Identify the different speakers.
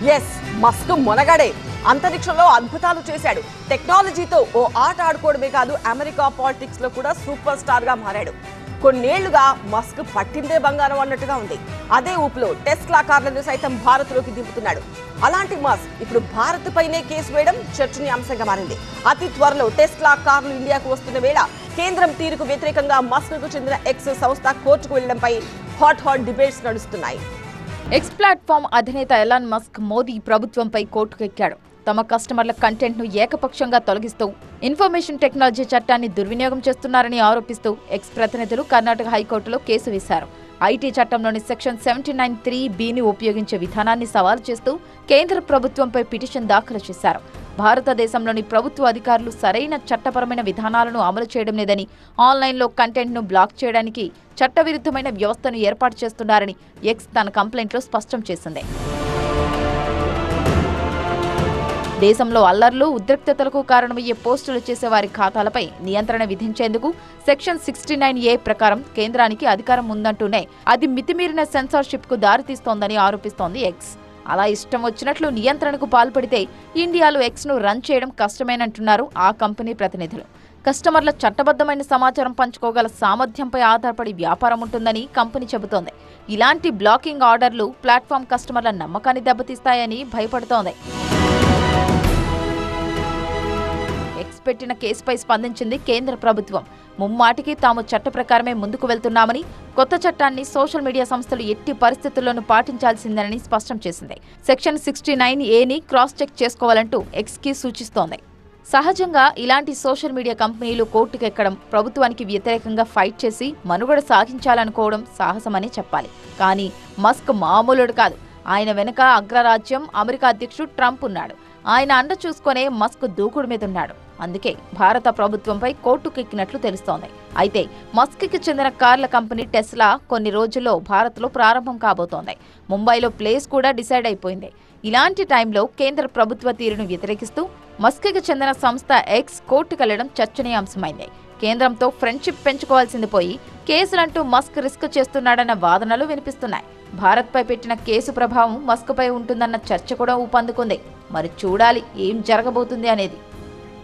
Speaker 1: Yes, Musk మొనగాడే. అంతరిక్షంలో అద్భుతాలు చేశాడు. టెక్నాలజీతో ఓ ఆట ఆడుకోవడమే కాదు, అమెరికా పాలిటిక్స్ లో కూడా సూపర్ స్టార్ గా మారాడు. కొన్నేళ్లుగా మస్క్ పట్టిందే బంగారం అన్నట్టుగా ఉంది. అదే ఊపులో టెస్లా కార్లను సైతం భారత్ లోకి దింపుతున్నాడు. అలాంటి మస్క్ ఇప్పుడు భారత్ పైనే కేసు వేయడం చర్చనీయాంశంగా మారింది. అతి త్వరలో టెస్లా కార్లు ఇండియాకు వస్తున్న వేళ కేంద్రం తీరుకు వ్యతిరేకంగా మస్క్ కు చెందిన ఎక్స్ సంస్థ కోర్టుకు వెళ్లడంపై హాట్ డిబేట్స్ నడుస్తున్నాయి.
Speaker 2: ఎక్స్ ప్లాట్ఫామ్ అధినేత ఎలాన్ మస్క్ మోదీ ప్రభుత్వంపై కోర్టుకెక్కాడు. తమ కస్టమర్ల కంటెంట్ ను ఏకపక్షంగా తొలగిస్తూ ఇన్ఫర్మేషన్ టెక్నాలజీ చట్టాన్ని దుర్వినియోగం చేస్తున్నారని ఆరోపిస్తూ ఎక్స్ ప్రతినిధులు కర్ణాటక హైకోర్టులో కేసు వేశారు. ఐటీ చట్టంలోని సెక్షన్ 79(3)(b)ని ఉపయోగించే విధానాన్ని సవాలు చేస్తూ కేంద్ర ప్రభుత్వంపై పిటిషన్ దాఖలు చేశారు. భారతదేశంలోని ప్రభుత్వ అధికారులు సరైన చట్టపరమైన విధానాలను అమలు చేయడం లేదని, ఆన్లైన్లో కంటెంట్ను బ్లాక్ చేయడానికి చట్టవిరుద్ధమైన వ్యవస్థను ఏర్పాటు చేస్తున్నారని ఎక్స్ తన కంప్లైంట్లో స్పష్టం చేసింది. దేశంలో అల్లర్లు, ఉద్రిక్తతలకు కారణమయ్యే పోస్టులు చేసే వారి ఖాతాలపై నియంత్రణ విధించేందుకు సెక్షన్ 69A ప్రకారం కేంద్రానికి అధికారం ఉందంటూనే అది మితిమీరిన సెన్సార్షిప్ కు దారితీస్తోందని ఆరోపిస్తోంది ఎక్స్. అలా ఇష్టం వచ్చినట్లు నియంత్రణకు పాల్పడితే ఇండియాలో ఎక్స్ ను రన్ చేయడం కష్టమేనంటున్నారు ఆ కంపెనీ ప్రతినిధులు. కస్టమర్ల చట్టబద్ధమైన సమాచారం పంచుకోగల సామర్థ్యంపై ఆధారపడి వ్యాపారం ఉంటుందని కంపెనీ చెబుతోంది. ఇలాంటి బ్లాకింగ్ ఆర్డర్లు ప్లాట్ఫామ్ కస్టమర్ల నమ్మకాన్ని దెబ్బతీస్తాయని భయపడుతోంది. ఎక్స్ పెట్టిన కేసుపై స్పందించింది కేంద్ర ప్రభుత్వం. ముమ్మాటికి తాము చట్ట ప్రకారమే ముందుకు వెళ్తున్నామని, కొత్త చట్టాన్ని సోషల్ మీడియా సంస్థలు ఎట్టి పరిస్థితుల్లోనూ పాటించాల్సిందేనని స్పష్టం చేసింది. సెక్షన్ 69A క్రాస్ చెక్ చేసుకోవాలంటూ ఎక్స్ కి సూచిస్తోంది. సహజంగా ఇలాంటి సోషల్ మీడియా కంపెనీలు కోర్టుకెక్కడం, ప్రభుత్వానికి వ్యతిరేకంగా ఫైట్ చేసి మనుగడ సాగించాలనుకోవడం సాహసమని చెప్పాలి. కానీ మస్క్ మామూలుడు కాదు. ఆయన వెనుక అగ్రరాజ్యం అమెరికా అధ్యక్షుడు ట్రంప్ ఉన్నాడు. ఆయన అండ చూసుకునే మస్క్ దూకుడు మీదున్నాడు. అందుకే భారత ప్రభుత్వంపై కోర్టుకెక్కినట్లు తెలుస్తోంది. అయితే మస్క్ కి చెందిన కార్ల కంపెనీ టెస్లా కొన్ని రోజుల్లో భారత్లో ప్రారంభం కాబోతోంది. ముంబైలో ప్లేస్ కూడా డిసైడ్ అయిపోయింది. ఇలాంటి టైంలో కేంద్ర ప్రభుత్వ తీరును వ్యతిరేకిస్తూ మస్క్ కి చెందిన సంస్థ ఎక్స్ కోర్టుకెళ్లడం చర్చనీయాంశమైంది. కేంద్రంతో ఫ్రెండ్షిప్ పెంచుకోవాల్సింది పోయి కేసులంటూ మస్క్ రిస్క్ చేస్తున్నాడన్న వాదనలు వినిపిస్తున్నాయి. భారత్పై పెట్టిన కేసు ప్రభావం మస్క్ పై ఉంటుందన్న చర్చ కూడా ఊపందుకుంది. మరి చూడాలి ఏం జరగబోతుంది అనేది.